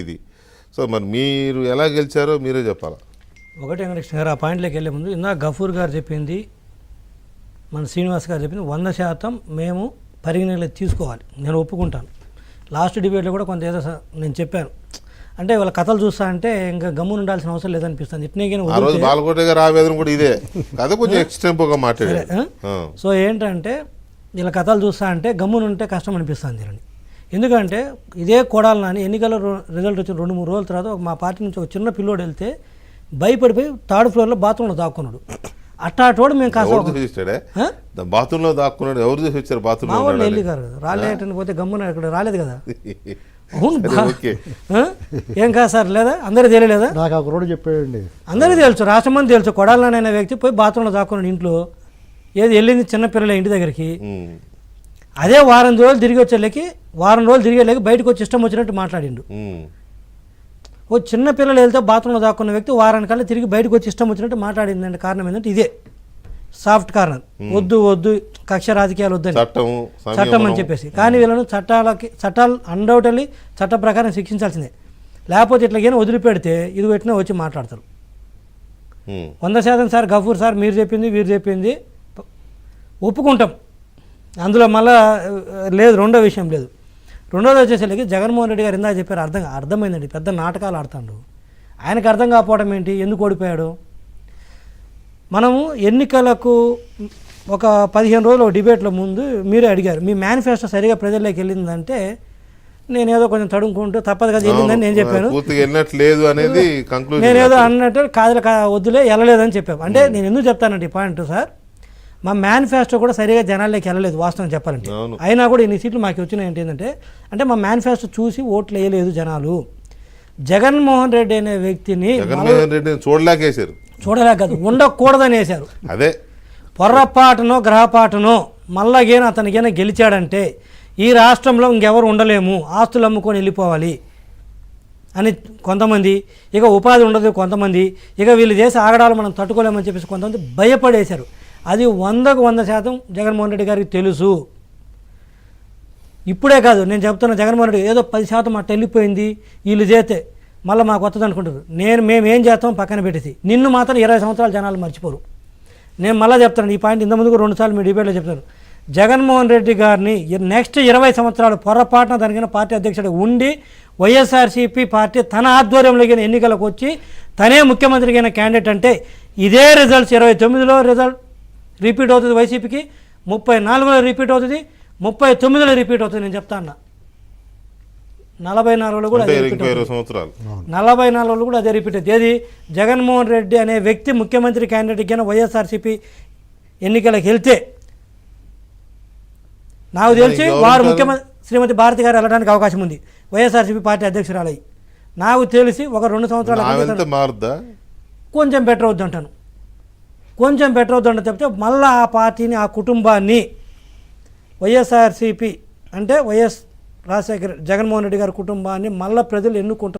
ఇది. సో మరి మీరు ఎలా గెలిచారో మీరే చెప్పాలా. ఒకటి వెంకటేశ్వర గారు, ఆ పాయింట్లోకి వెళ్ళే ముందు ఇందాక గఫూర్ గారు చెప్పింది, మన శ్రీనివాస్ గారు చెప్పింది 100% మేము పరిగణనలోకి తీసుకోవాలి, నేను ఒప్పుకుంటాను. లాస్ట్ డిబేట్లో కూడా కొంత ఏదో నేను చెప్పాను, అంటే వాళ్ళ కథలు చూస్తా అంటే ఇంకా గమ్మున ఉండాల్సిన అవసరం లేదనిపిస్తుంది. ఇట్నే బాలకోట గారు ఆవేదన కూడా ఇదే కథ కొంచెం ఎక్స్టెంపోగా మాట్లాడారు. సో ఏంటంటే వీళ్ళ కథలు చూస్తా అంటే గమ్మున ఉంటే కష్టం అనిపిస్తుంది వీళ్ళని. ఎందుకంటే ఇదే కొడాలి నాని ఎన్నికల రిజల్ట్ వచ్చిన 2-3 రోజుల తర్వాత మా పార్టీ నుంచి ఒక చిన్న పిల్లోడు వెళ్తే భయపడిపోయి 3rd ఫ్లోర్లో బాత్రూంలో దాక్కున్నాడు. అట్టాటోడు మేము కాస్త బాత్రూంలో దాక్కున్నాడు. ఎవరు చూసి వచ్చారు? బాత్రూమ్ మా వాళ్ళు వెళ్ళి గారు కదా, రాలేటని పోతే గమ్మున ఇక్కడ రాలేదు కదా. అవును, ఏం కాదు సార్, లేదా అందరికీ తెలియలేదా? నాకు ఒక రోడ్డు చెప్పాడండి, అందరికీ తెలుసు, రాష్ట్రం మంది తెలుసు. కొడాలనే వ్యక్తి పోయి బాత్రూంలో దాక్కున్నాడు ఇంట్లో. ఏది వెళ్ళింది చిన్నపిల్లల ఇంటి దగ్గరికి. అదే వారం రోజులు తిరిగి వచ్చేళ్ళకి బయటకు వచ్చి ఇష్టం వచ్చినట్టు మాట్లాడిండు. ఓ చిన్న పిల్లలు వెళ్తే బాత్రూంలో దాక్కున్న వ్యక్తి వారానికల్లా తిరిగి బయటకు వచ్చి ఇష్టం వచ్చినట్టు మాట్లాడిందంటే కారణం ఏంటంటే ఇదే సాఫ్ట్ కార్నర్. వద్దు కక్ష రాజకీయాలు వద్దని చట్టం అని చెప్పేసి. కానీ వీళ్ళను చట్టాలు అన్డౌటెడ్లీ చట్ట ప్రకారం శిక్షించాల్సిందే. లేకపోతే ఇట్లాగైనా వదిలిపెడితే ఇది పెట్టినా వచ్చి మాట్లాడతారు. 100% సార్ గఫూర్ సార్ మీరు చెప్పింది వీరు చెప్పింది ఒప్పుకుంటాం, అందులో మళ్ళా లేదు, రెండో విషయం లేదు. రెండోది వచ్చేసరికి జగన్మోహన్ రెడ్డి గారు ఇందాక చెప్పారు, అర్థమైందండి, పెద్ద నాటకాలు ఆడుతాడు. ఆయనకు అర్థం కాకపోవడం ఏంటి, ఎందుకు ఓడిపోయాడు? మనము ఎన్నికలకు ఒక 15 రోజులు డిబేట్లో ముందు మీరే అడిగారు, మీ మేనిఫెస్టో సరిగా ప్రజల్లోకి వెళ్ళిందంటే నేనేదో కొంచెం తడుముకుంటూ తప్పదు కదా వెళ్ళిందని నేను చెప్పాను. నేనేదో అన్నట్టు కాదులే వద్దులే వెళ్ళలేదని చెప్పాను. అంటే నేను ఎందుకు చెప్తానంటే ఈ పాయింట్ సార్, మా మేనిఫెస్టో కూడా సరిగా జనాల్లోకి వెళ్ళలేదు వాస్తవం చెప్పాలంటే. అయినా కూడా ఇన్ని సీట్లు మాకు వచ్చినాయి ఏంటంటే అంటే మా మేనిఫెస్టో చూసి ఓట్లు వేయలేదు జనాలు. జగన్మోహన్ రెడ్డి అనే వ్యక్తిని చూడలేక కాదు, ఉండకూడదని వేశారు. అదే పొర్రపాటునో గ్రహపాటునో మళ్ళాగేనా అతనికైనా గెలిచాడంటే ఈ రాష్ట్రంలో ఇంకెవరు ఉండలేము, ఆస్తులు అమ్ముకొని వెళ్ళిపోవాలి అని కొంతమంది, ఇక ఉపాధి ఉండదు కొంతమంది, ఇక వీళ్ళు చేసే ఆగడాలు మనం తట్టుకోలేమని చెప్పేసి కొంతమంది భయపడేశారు. అది 100% జగన్మోహన్ రెడ్డి గారికి తెలుసు. ఇప్పుడే కాదు నేను చెప్తున్నా, జగన్మోహన్ రెడ్డి ఏదో 10% అట్ట వెళ్ళిపోయింది వీళ్ళు చేస్తే మళ్ళీ మాకు వస్తుంది అనుకుంటారు. మేమేం చేస్తాం పక్కన పెట్టేసి, నిన్ను మాత్రం 20 సంవత్సరాలు జనాలు మర్చిపోరు. నేను మళ్ళీ చెప్తాను ఈ పాయింట్, ఇంతకుముందు 2 సార్లు మీ డిబేట్లో చెప్తాను. జగన్మోహన్ రెడ్డి గారిని నెక్స్ట్ 20 సంవత్సరాలు పొరపాటున దానికైనా పార్టీ అధ్యక్షుడు ఉండి వైఎస్ఆర్సీపీ పార్టీ తన ఆధ్వర్యంలోకి ఎన్నికలకు వచ్చి తనే ముఖ్యమంత్రికైన క్యాండిడేట్ అంటే ఇదే రిజల్ట్స్ 29లో రిజల్ట్ రిపీట్ అవుతుంది వైసీపీకి, 34లో రిపీట్ అవుతుంది, 39లో రిపీట్ అవుతుంది. నేను చెప్తా అన్నా 44లో కూడా 44లో కూడా అదే రిపీట్ అవుతుంది. ఏది జగన్మోహన్ రెడ్డి అనే వ్యక్తి ముఖ్యమంత్రి క్యాండిడేట్గా వైఎస్ఆర్సీపీ ఎన్నికలకు వెళ్తే నాకు తెలిసి వారు ముఖ్యమంత్రి శ్రీమతి భారతి గారు వెళ్ళడానికి అవకాశం ఉంది వైఎస్ఆర్సీపీ పార్టీ అధ్యక్షురాలయ్యి. నాకు తెలిసి ఒక 2 సంవత్సరాలు కొంచెం బెటర్ అవుద్ది అంటాను, కొంచెం బెటర్ అవుతుందని చెప్తే మళ్ళీ ఆ పార్టీని ఆ కుటుంబాన్ని వైఎస్ఆర్సీపీ అంటే వైఎస్ రాజశేఖర్ జగన్మోహన్ రెడ్డి గారి కుటుంబాన్ని మళ్ళీ ప్రజలు ఎన్నుకుంటారు.